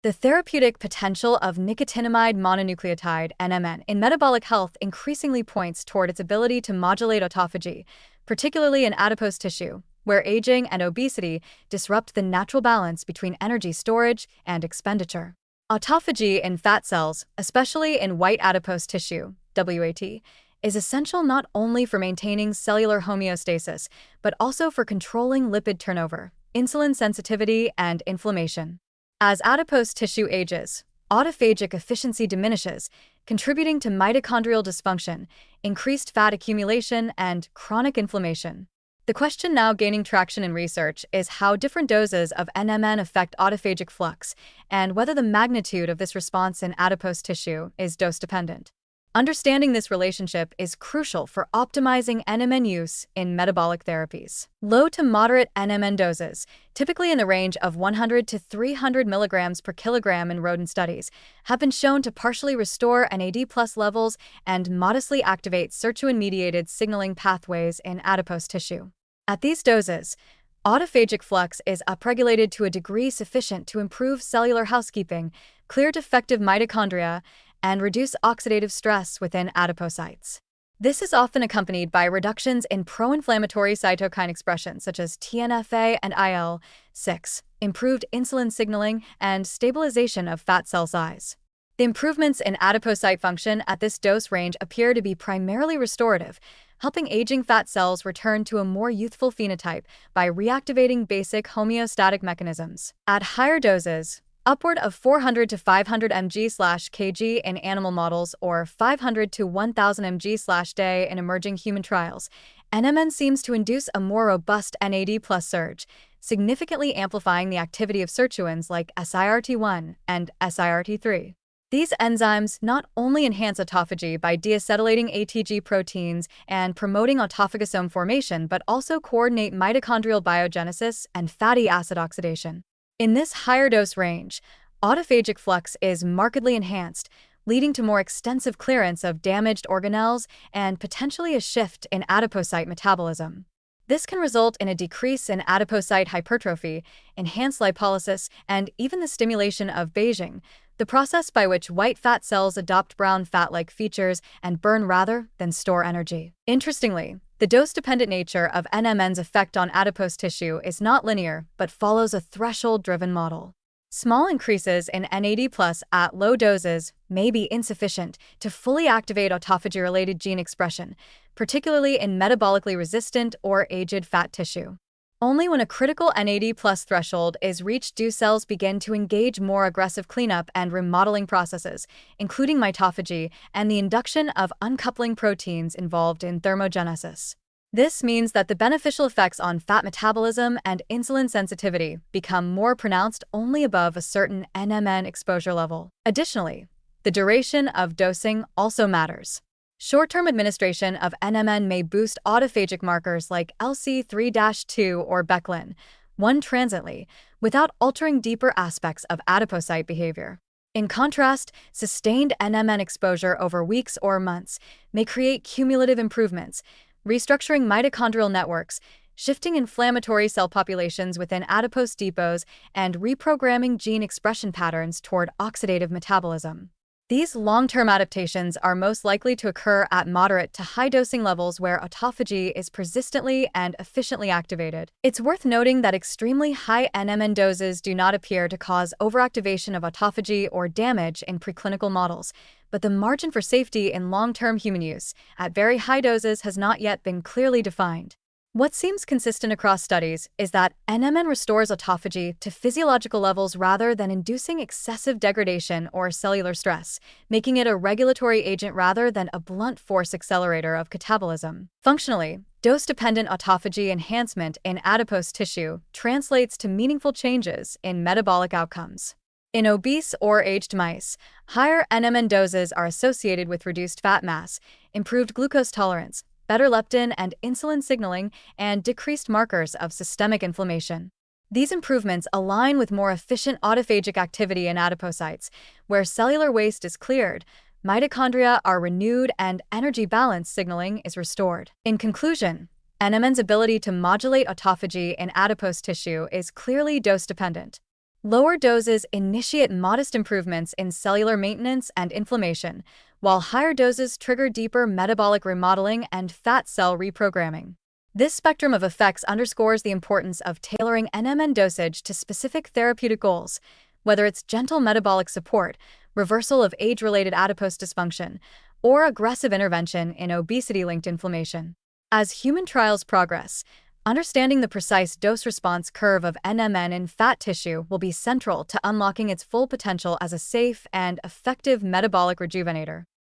The therapeutic potential of nicotinamide mononucleotide (NMN) in metabolic health increasingly points toward its ability to modulate autophagy, particularly in adipose tissue, where aging and obesity disrupt the natural balance between energy storage and expenditure. Autophagy in fat cells, especially in white adipose tissue (WAT), is essential not only for maintaining cellular homeostasis, but also for controlling lipid turnover, insulin sensitivity, and inflammation. As adipose tissue ages, autophagic efficiency diminishes, contributing to mitochondrial dysfunction, increased fat accumulation, and chronic inflammation. The question now gaining traction in research is how different doses of NMN affect autophagic flux, and whether the magnitude of this response in adipose tissue is dose-dependent. Understanding this relationship is crucial for optimizing NMN use in metabolic therapies. Low to moderate NMN doses, typically in the range of 100 to 300 milligrams per kilogram in rodent studies, have been shown to partially restore NAD+ levels and modestly activate sirtuin-mediated signaling pathways in adipose tissue. At these doses, autophagic flux is upregulated to a degree sufficient to improve cellular housekeeping, clear defective mitochondria, and reduce oxidative stress within adipocytes. This is often accompanied by reductions in pro-inflammatory cytokine expression such as TNF-A and IL-6, improved insulin signaling, and stabilization of fat cell size. The improvements in adipocyte function at this dose range appear to be primarily restorative, helping aging fat cells return to a more youthful phenotype by reactivating basic homeostatic mechanisms. At higher doses, upward of 400 to 500 mg/kg in animal models or 500 to 1000 mg/day in emerging human trials, NMN seems to induce a more robust NAD+ surge, significantly amplifying the activity of sirtuins like SIRT1 and SIRT3. These enzymes not only enhance autophagy by deacetylating ATG proteins and promoting autophagosome formation, but also coordinate mitochondrial biogenesis and fatty acid oxidation. In this higher dose range, autophagic flux is markedly enhanced, leading to more extensive clearance of damaged organelles and potentially a shift in adipocyte metabolism. This can result in a decrease in adipocyte hypertrophy, enhanced lipolysis, and even the stimulation of beiging, the process by which white fat cells adopt brown fat-like features and burn rather than store energy. Interestingly, the dose-dependent nature of NMN's effect on adipose tissue is not linear, but follows a threshold-driven model. Small increases in NAD+ at low doses may be insufficient to fully activate autophagy-related gene expression, particularly in metabolically resistant or aged fat tissue. Only when a critical NAD+ threshold is reached do cells begin to engage more aggressive cleanup and remodeling processes, including mitophagy and the induction of uncoupling proteins involved in thermogenesis. This means that the beneficial effects on fat metabolism and insulin sensitivity become more pronounced only above a certain NMN exposure level. Additionally, the duration of dosing also matters. Short-term administration of NMN may boost autophagic markers like LC3-2 or Beclin-1 transiently, without altering deeper aspects of adipocyte behavior. In contrast, sustained NMN exposure over weeks or months may create cumulative improvements, restructuring mitochondrial networks, shifting inflammatory cell populations within adipose depots, and reprogramming gene expression patterns toward oxidative metabolism. These long-term adaptations are most likely to occur at moderate to high dosing levels where autophagy is persistently and efficiently activated. It's worth noting that extremely high NMN doses do not appear to cause overactivation of autophagy or damage in preclinical models, but the margin for safety in long-term human use at very high doses has not yet been clearly defined. What seems consistent across studies is that NMN restores autophagy to physiological levels rather than inducing excessive degradation or cellular stress, making it a regulatory agent rather than a blunt force accelerator of catabolism. Functionally, dose-dependent autophagy enhancement in adipose tissue translates to meaningful changes in metabolic outcomes. In obese or aged mice, higher NMN doses are associated with reduced fat mass, improved glucose tolerance, better leptin and insulin signaling, and decreased markers of systemic inflammation. These improvements align with more efficient autophagic activity in adipocytes, where cellular waste is cleared, mitochondria are renewed, and energy balance signaling is restored. In conclusion, NMN's ability to modulate autophagy in adipose tissue is clearly dose-dependent. Lower doses initiate modest improvements in cellular maintenance and inflammation, while higher doses trigger deeper metabolic remodeling and fat cell reprogramming. This spectrum of effects underscores the importance of tailoring NMN dosage to specific therapeutic goals, whether it's gentle metabolic support, reversal of age-related adipose dysfunction, or aggressive intervention in obesity-linked inflammation. As human trials progress, understanding the precise dose-response curve of NMN in fat tissue will be central to unlocking its full potential as a safe and effective metabolic rejuvenator.